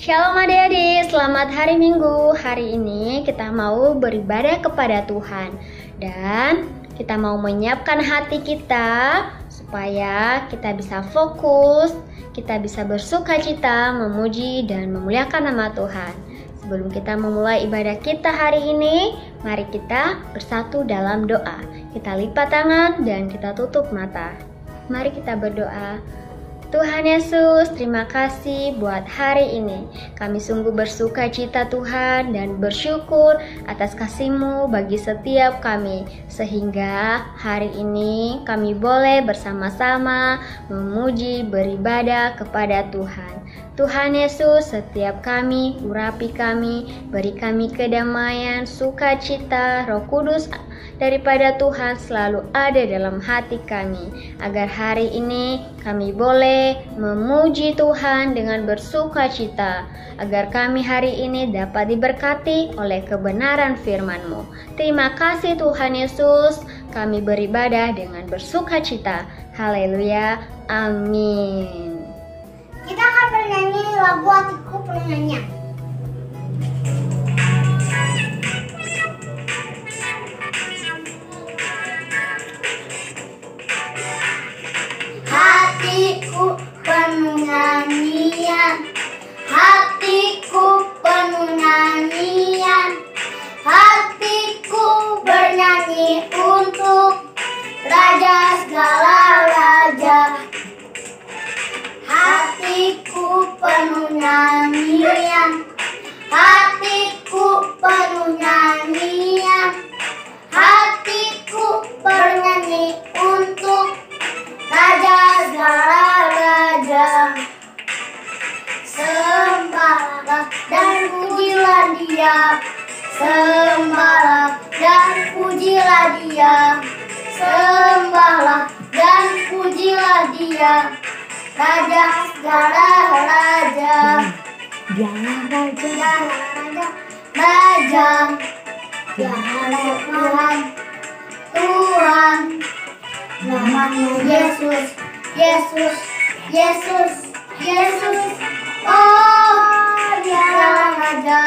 Shalom adik-adik, selamat hari Minggu. Hari ini kita mau beribadah kepada Tuhan. Dan kita mau menyiapkan hati kita supaya kita bisa fokus, kita bisa bersuka cita, memuji dan memuliakan nama Tuhan. Sebelum kita memulai ibadah kita hari ini, mari kita bersatu dalam doa. Kita lipat tangan dan kita tutup mata. Mari kita berdoa. Tuhan Yesus, terima kasih buat hari ini. Kami sungguh bersuka cita Tuhan dan bersyukur atas kasih-Mu bagi setiap kami. Sehingga hari ini kami boleh bersama-sama memuji beribadah kepada Tuhan. Tuhan Yesus, setiap kami, urapi kami, beri kami kedamaian, sukacita, Roh Kudus daripada Tuhan selalu ada dalam hati kami. Agar hari ini kami boleh memuji Tuhan dengan bersukacita. Agar kami hari ini dapat diberkati oleh kebenaran firman-Mu. Terima kasih Tuhan Yesus, kami beribadah dengan bersukacita. Haleluya, amin. Kita akan bernyanyi lagu Hatiku Penyanyi. Hatiku penuh nyanyian, hatiku penuh nyanyian, hatiku bernyanyi untuk Raja segala raja. Hatiku penuh nyanyian, hatiku penuh nyanyian, hatiku bernyanyi untuk Raja segala raja. Sembahlah dan pujilah Dia, sembahlah dan pujilah Dia, sembahlah dan pujilah Dia. Raja segala raja, Dialah raja, raja, Dialah Tuhan, Tuhan. Namanya Yesus, Yesus, Yesus, Yesus. Oh, Dialah raja.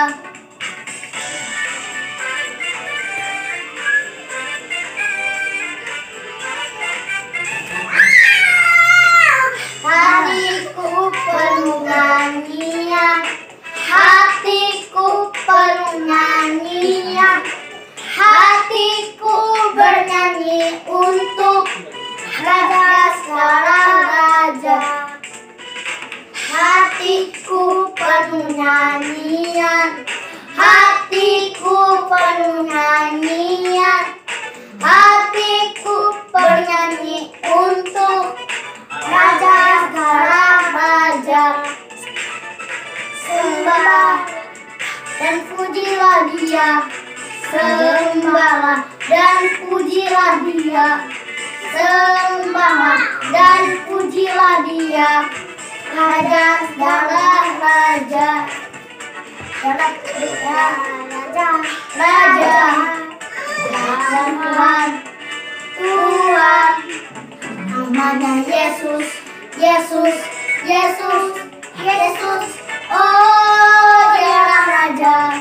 Hatiku penuh nyanyian, hatiku penuh nyanyian, hatiku bernyanyi untuk Raja segala raja. Hatiku penuh nyanyian, hatiku penuh nyanyian, hatiku bernyanyi untuk Raja segala raja. Sembahlah dan pujilah Dia, sembahlah dan pujilah Dia, sembahlah dan pujilah Dia. Raja segala raja, raja, raja, Tuhan, Tuhan. Namanya Yesus, Yesus, Yesus, Yesus. Oh, Dialah raja.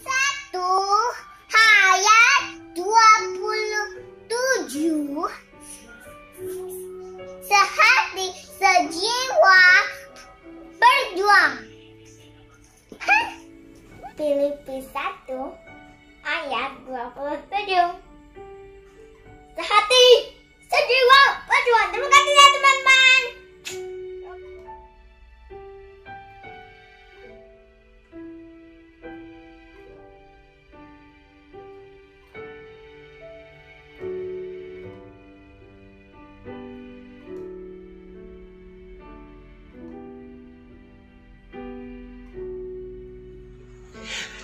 Satu ayat 27. Sehati sejiwa berjuang. Filipi 1 ayat 27. Sehati sejiwa berjuang. Terima kasih ya teman-teman.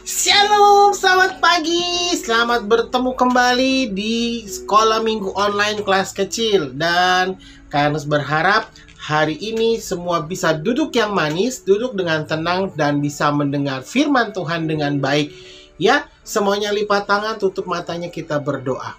Shalom, selamat pagi selamat bertemu kembali di sekolah minggu online kelas kecil. Dan Kak Ernest berharap hari ini semua bisa duduk yang manis, duduk dengan tenang, dan bisa mendengar firman Tuhan dengan baik. Ya, semuanya lipat tangan, tutup matanya, kita berdoa.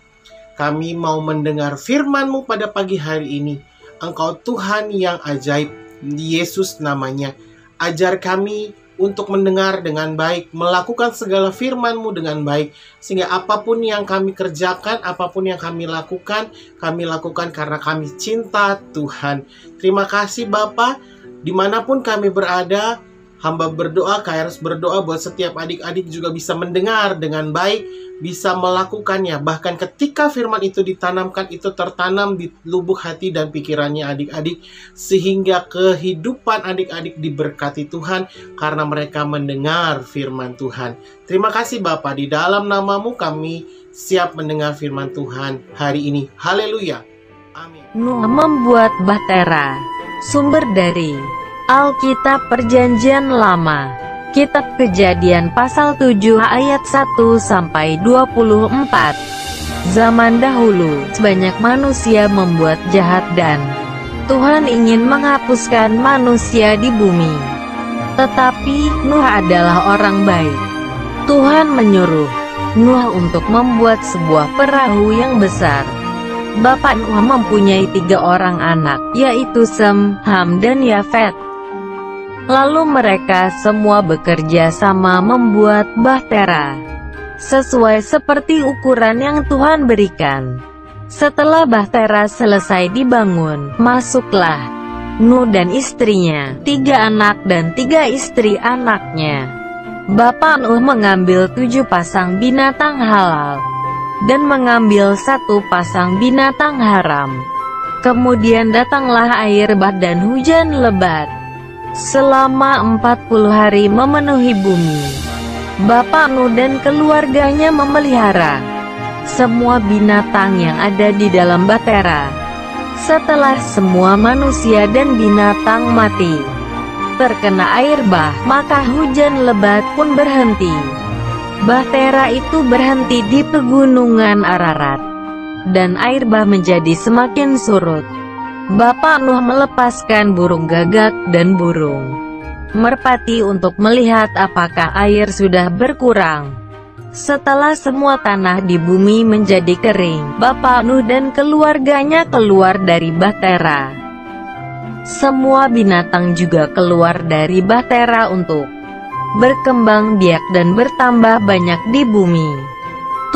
Kami mau mendengar firman-Mu pada pagi hari ini. Engkau Tuhan yang ajaib, Yesus namanya. Ajar kami untuk mendengar dengan baik, melakukan segala firman-Mu dengan baik, sehingga apapun yang kami kerjakan, apapun yang kami lakukan karena kami cinta Tuhan. Terima kasih Bapa, dimanapun kami berada, hamba berdoa, Kak Ernest berdoa buat setiap adik-adik juga bisa mendengar dengan baik, bisa melakukannya. Bahkan ketika firman itu ditanamkan, itu tertanam di lubuk hati dan pikirannya adik-adik, sehingga kehidupan adik-adik diberkati Tuhan karena mereka mendengar firman Tuhan. Terima kasih Bapa, di dalam nama-Mu kami siap mendengar firman Tuhan hari ini. Haleluya. Amin. Nuh membuat bahtera. Sumber dari Alkitab Perjanjian Lama, Kitab Kejadian pasal 7 ayat 1-24. Zaman dahulu, banyak manusia membuat jahat dan Tuhan ingin menghapuskan manusia di bumi. Tetapi Nuh adalah orang baik. Tuhan menyuruh Nuh untuk membuat sebuah perahu yang besar. Bapak Nuh mempunyai 3 orang anak, yaitu Sem, Ham, dan Yafet. Lalu mereka semua bekerja sama membuat bahtera, sesuai seperti ukuran yang Tuhan berikan. Setelah bahtera selesai dibangun, masuklah Nuh dan istrinya, 3 anak dan 3 istri anaknya. Bapak Nuh mengambil 7 pasang binatang halal, dan mengambil 1 pasang binatang haram. Kemudian datanglah air bah dan hujan lebat selama 40 hari memenuhi bumi. Bapak Nuh dan keluarganya memelihara semua binatang yang ada di dalam bahtera. Setelah semua manusia dan binatang mati terkena air bah, maka hujan lebat pun berhenti. Bahtera itu berhenti di pegunungan Ararat, dan air bah menjadi semakin surut. Bapak Nuh melepaskan burung gagak dan burung merpati untuk melihat apakah air sudah berkurang. Setelah semua tanah di bumi menjadi kering, Bapak Nuh dan keluarganya keluar dari bahtera. Semua binatang juga keluar dari bahtera untuk berkembang biak dan bertambah banyak di bumi.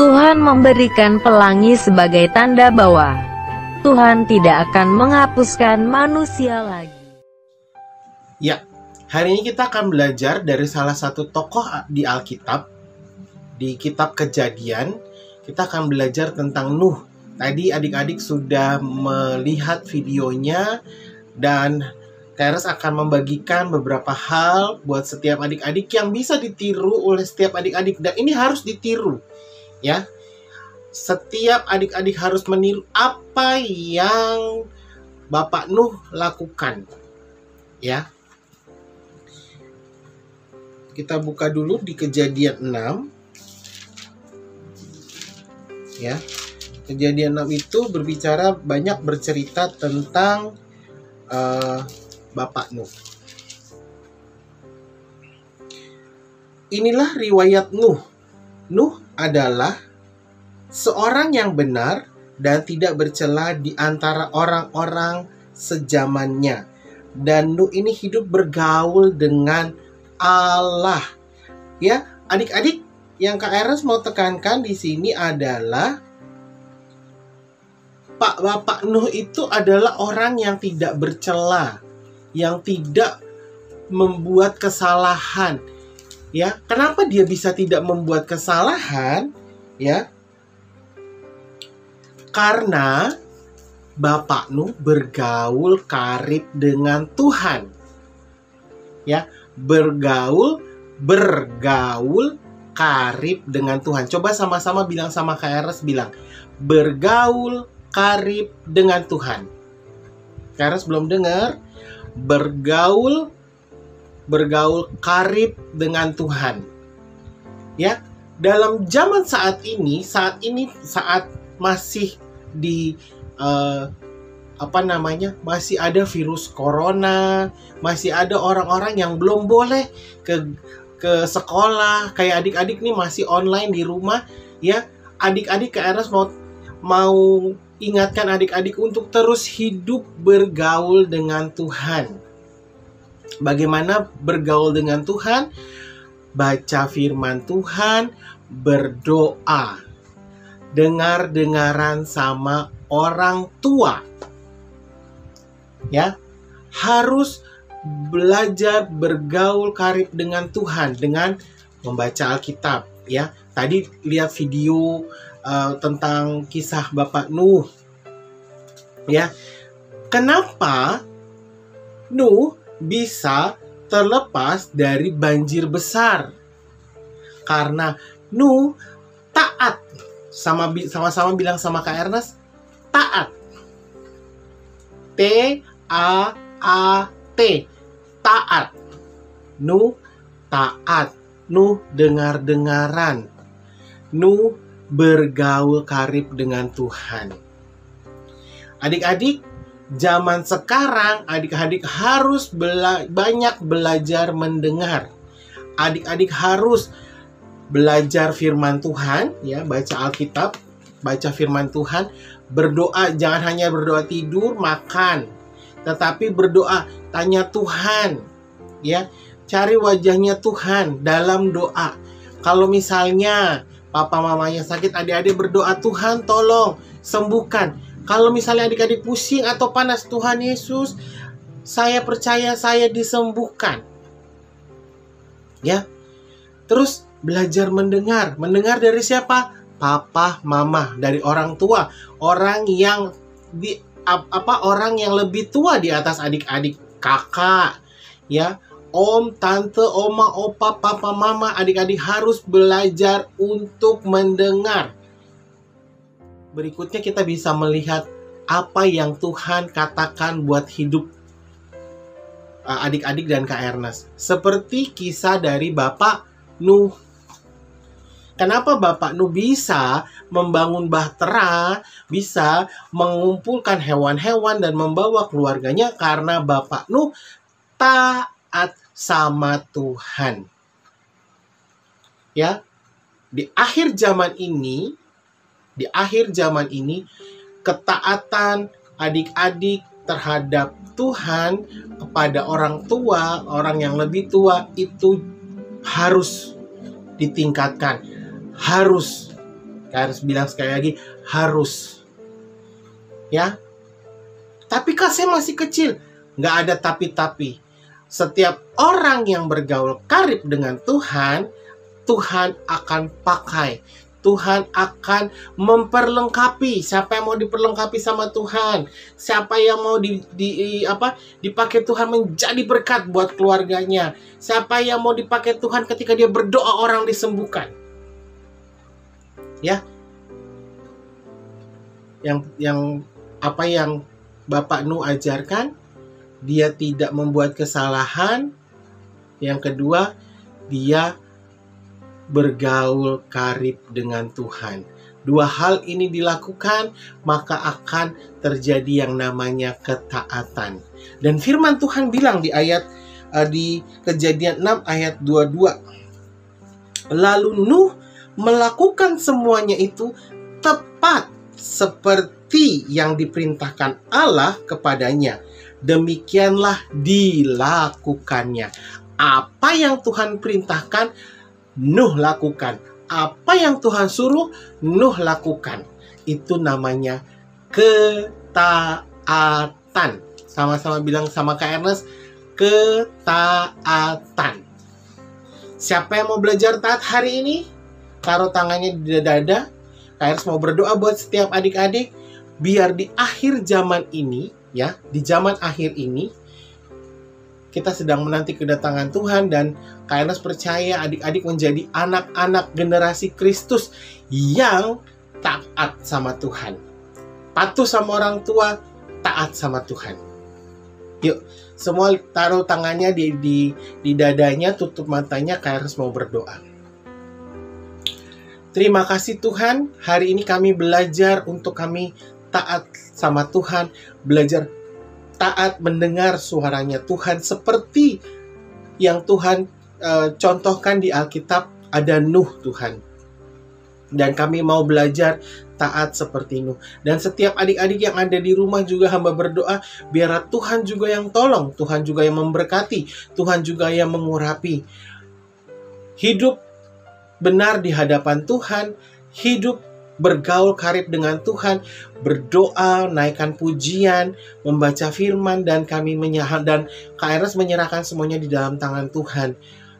Tuhan memberikan pelangi sebagai tanda bahwa Tuhan tidak akan menghapuskan manusia lagi. Ya, hari ini kita akan belajar dari salah satu tokoh di Alkitab, di Kitab Kejadian. Kita akan belajar tentang Nuh. Tadi adik-adik sudah melihat videonya, dan Kak Ernest akan membagikan beberapa hal buat setiap adik-adik yang bisa ditiru oleh setiap adik-adik, dan ini harus ditiru, ya. Setiap adik-adik harus meniru apa yang Bapak Nuh lakukan, ya. Kita buka dulu di Kejadian 6, ya. Kejadian 6 itu berbicara, banyak bercerita tentang Bapak Nuh. Inilah riwayat Nuh. Nuh adalah seorang yang benar dan tidak bercela di antara orang-orang sezamannya. Dan Nuh ini hidup bergaul dengan Allah. Ya, adik-adik, yang Kak Ernest mau tekankan di sini adalah Bapak Nuh itu adalah orang yang tidak bercela, yang tidak membuat kesalahan. Ya, kenapa dia bisa tidak membuat kesalahan? Ya, karena Bapak Nuh bergaul karib dengan Tuhan. Ya, bergaul karib dengan Tuhan. Coba sama-sama bilang sama Kak Ernest, bilang bergaul karib dengan Tuhan. Kak Ernest belum dengar. Bergaul karib dengan Tuhan. Ya, dalam zaman saat ini saat masih di masih ada virus corona, masih ada orang-orang yang belum boleh ke sekolah, kayak adik-adik nih masih online di rumah ya. Adik-adik Kak Ernest mau ingatkan adik-adik untuk terus hidup bergaul dengan Tuhan. Bagaimana bergaul dengan Tuhan? Baca firman Tuhan, berdoa, dengar-dengaran sama orang tua. Ya, harus belajar bergaul karib dengan Tuhan dengan membaca Alkitab. Ya, tadi lihat video tentang kisah Bapak Nuh. Ya, kenapa Nuh bisa terlepas dari banjir besar? Karena Nuh taat. Sama-sama bilang sama Kak Ernest, taat. T-A-A-T, taat. Nuh taat. Nuh dengar-dengaran. Nuh bergaul karib dengan Tuhan. Adik-adik, zaman sekarang adik-adik harus banyak belajar mendengar. Adik-adik harus belajar firman Tuhan, ya, baca Alkitab, baca firman Tuhan, berdoa, jangan hanya berdoa tidur, makan, tetapi berdoa, tanya Tuhan, ya, cari wajahnya Tuhan dalam doa. Kalau misalnya papa mamanya sakit, adik-adik berdoa, Tuhan tolong sembuhkan. Kalau misalnya adik-adik pusing atau panas, Tuhan Yesus, saya percaya saya disembuhkan. Ya. Terus belajar mendengar. Mendengar dari siapa? Papa, mama, dari orang tua. Orang yang orang yang lebih tua di atas adik-adik, kakak, ya. Om, tante, oma, opa, papa, mama, adik-adik harus belajar untuk mendengar. Berikutnya kita bisa melihat apa yang Tuhan katakan buat hidup adik-adik dan Kak Ernest. Seperti kisah dari Bapak Nuh. Kenapa Bapak Nuh bisa membangun bahtera, bisa mengumpulkan hewan-hewan dan membawa keluarganya? Karena Bapak Nuh taat sama Tuhan. Ya, di akhir zaman ini, ketaatan adik-adik terhadap Tuhan kepada orang tua, orang yang lebih tua, itu harus ditingkatkan. Harus. Harus bilang sekali lagi, harus. Ya. Tapi Kak, saya masih kecil. Nggak ada tapi-tapi. Setiap orang yang bergaul karib dengan Tuhan, Tuhan akan pakai. Tuhan akan memperlengkapi. Siapa yang mau diperlengkapi sama Tuhan? Siapa yang mau dipakai Tuhan menjadi berkat buat keluarganya? Siapa yang mau dipakai Tuhan ketika dia berdoa orang disembuhkan? Ya. Yang Bapak Nuh ajarkan, dia tidak membuat kesalahan. Yang kedua, dia bergaul karib dengan Tuhan. Dua hal ini dilakukan, maka akan terjadi yang namanya ketaatan. Dan firman Tuhan bilang di Kejadian 6 ayat 22. Lalu Nuh melakukan semuanya itu tepat seperti yang diperintahkan Allah kepadanya. Demikianlah dilakukannya. Apa yang Tuhan perintahkan, Nuh lakukan. Apa yang Tuhan suruh, Nuh lakukan. Itu namanya ketaatan. Sama-sama bilang sama Kak Ernest, ketaatan. Siapa yang mau belajar taat hari ini? Taruh tangannya di dada. Kak Ernest mau berdoa buat setiap adik-adik, biar di akhir zaman ini, ya, di zaman akhir ini, kita sedang menanti kedatangan Tuhan, dan Kak Ernest percaya adik-adik menjadi anak-anak generasi Kristus yang taat sama Tuhan. Patuh sama orang tua, taat sama Tuhan. Yuk, semua taruh tangannya di dadanya, tutup matanya, Kak Ernest mau berdoa. Terima kasih Tuhan, hari ini kami belajar untuk kami taat sama Tuhan, belajar taat mendengar suaranya Tuhan seperti yang Tuhan contohkan di Alkitab. Ada Nuh Tuhan, dan kami mau belajar taat seperti Nuh. Dan setiap adik-adik yang ada di rumah juga hamba berdoa, biar Tuhan juga yang tolong, Tuhan juga yang memberkati, Tuhan juga yang mengurapi. Hidup benar di hadapan Tuhan, hidup bergaul karib dengan Tuhan, berdoa, naikkan pujian, membaca firman, dan kami dan KRS menyerahkan semuanya di dalam tangan Tuhan.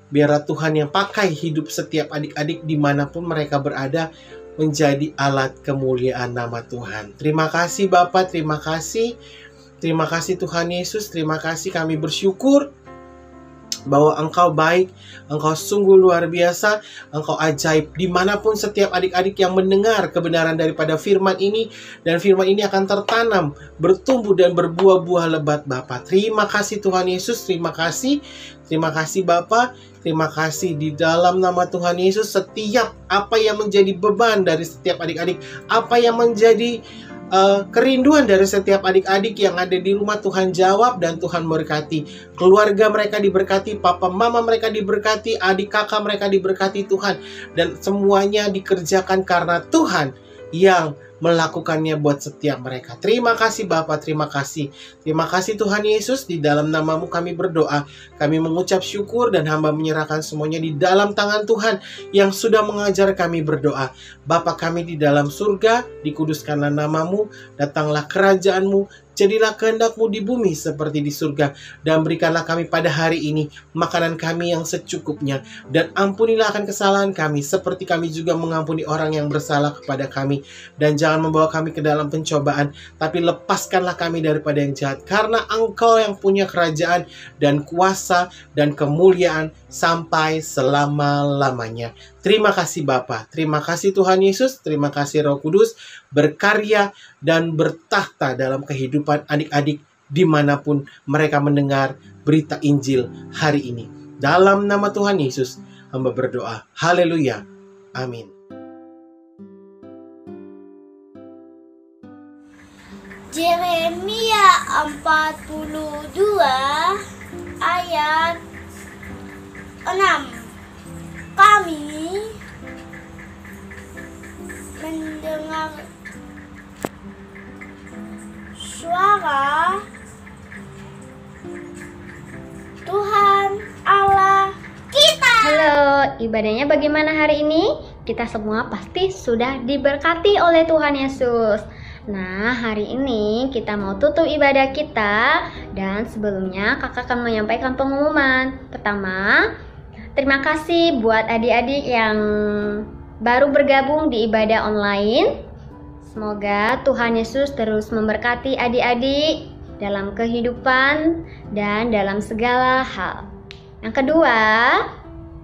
Biarlah Tuhan yang pakai hidup setiap adik-adik dimanapun mereka berada, menjadi alat kemuliaan nama Tuhan. Terima kasih Bapak, terima kasih Tuhan Yesus, terima kasih, kami bersyukur bahwa Engkau baik, Engkau sungguh luar biasa, Engkau ajaib. Dimanapun setiap adik-adik yang mendengar kebenaran daripada firman ini, dan firman ini akan tertanam, bertumbuh dan berbuah-buah lebat Bapa. Terima kasih Tuhan Yesus, terima kasih Bapa, terima kasih di dalam nama Tuhan Yesus. Setiap apa yang menjadi beban dari setiap adik-adik, apa yang menjadi kerinduan dari setiap adik-adik yang ada di rumah, Tuhan jawab dan Tuhan berkati. Keluarga mereka diberkati, papa mama mereka diberkati, adik kakak mereka diberkati Tuhan. Dan semuanya dikerjakan karena Tuhan yang melakukannya buat setiap mereka. Terima kasih Bapa, terima kasih. Terima kasih Tuhan Yesus, di dalam nama-Mu kami berdoa. Kami mengucap syukur dan hamba menyerahkan semuanya di dalam tangan Tuhan yang sudah mengajar kami berdoa. Bapa kami di dalam surga, dikuduskanlah nama-Mu, datanglah kerajaan-Mu, jadilah kehendak-Mu di bumi seperti di surga. Dan berikanlah kami pada hari ini makanan kami yang secukupnya. Dan ampunilah akan kesalahan kami, seperti kami juga mengampuni orang yang bersalah kepada kami. Dan jangan membawa kami ke dalam pencobaan, tapi lepaskanlah kami daripada yang jahat. Karena Engkau yang punya kerajaan dan kuasa dan kemuliaan sampai selama-lamanya. Terima kasih Bapa, terima kasih Tuhan Yesus, terima kasih Roh Kudus, berkarya dan bertahta dalam kehidupan adik-adik dimanapun mereka mendengar berita Injil hari ini. Dalam nama Tuhan Yesus, hamba berdoa. Haleluya. Amin. Yeremia 42 ayat 6. Kami mendengar suara Tuhan Allah kita. Halo, ibadahnya bagaimana hari ini? Kita semua pasti sudah diberkati oleh Tuhan Yesus. Nah, hari ini kita mau tutup ibadah kita, dan sebelumnya kakak akan menyampaikan pengumuman. Pertama, terima kasih buat adik-adik yang baru bergabung di ibadah online. Semoga Tuhan Yesus terus memberkati adik-adik dalam kehidupan dan dalam segala hal. Yang kedua,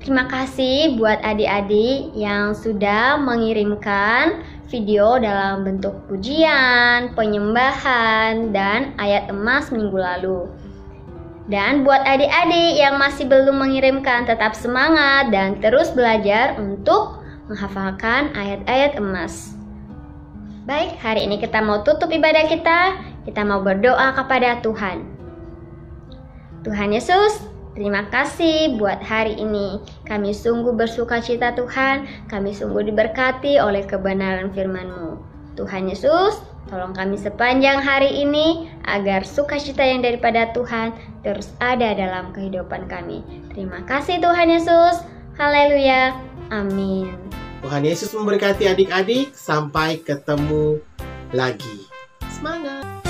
terima kasih buat adik-adik yang sudah mengirimkan video dalam bentuk pujian, penyembahan, dan ayat emas minggu lalu. Dan buat adik-adik yang masih belum mengirimkan, tetap semangat dan terus belajar untuk menghafalkan ayat-ayat emas. Baik, hari ini kita mau tutup ibadah kita. Kita mau berdoa kepada Tuhan. Tuhan Yesus, terima kasih buat hari ini. Kami sungguh bersuka cita Tuhan. Kami sungguh diberkati oleh kebenaran firman-Mu. Tuhan Yesus, tolong kami sepanjang hari ini agar sukacita yang daripada Tuhan terus ada dalam kehidupan kami. Terima kasih Tuhan Yesus. Haleluya. Amin. Tuhan Yesus memberkati adik-adik. Sampai ketemu lagi. Semangat!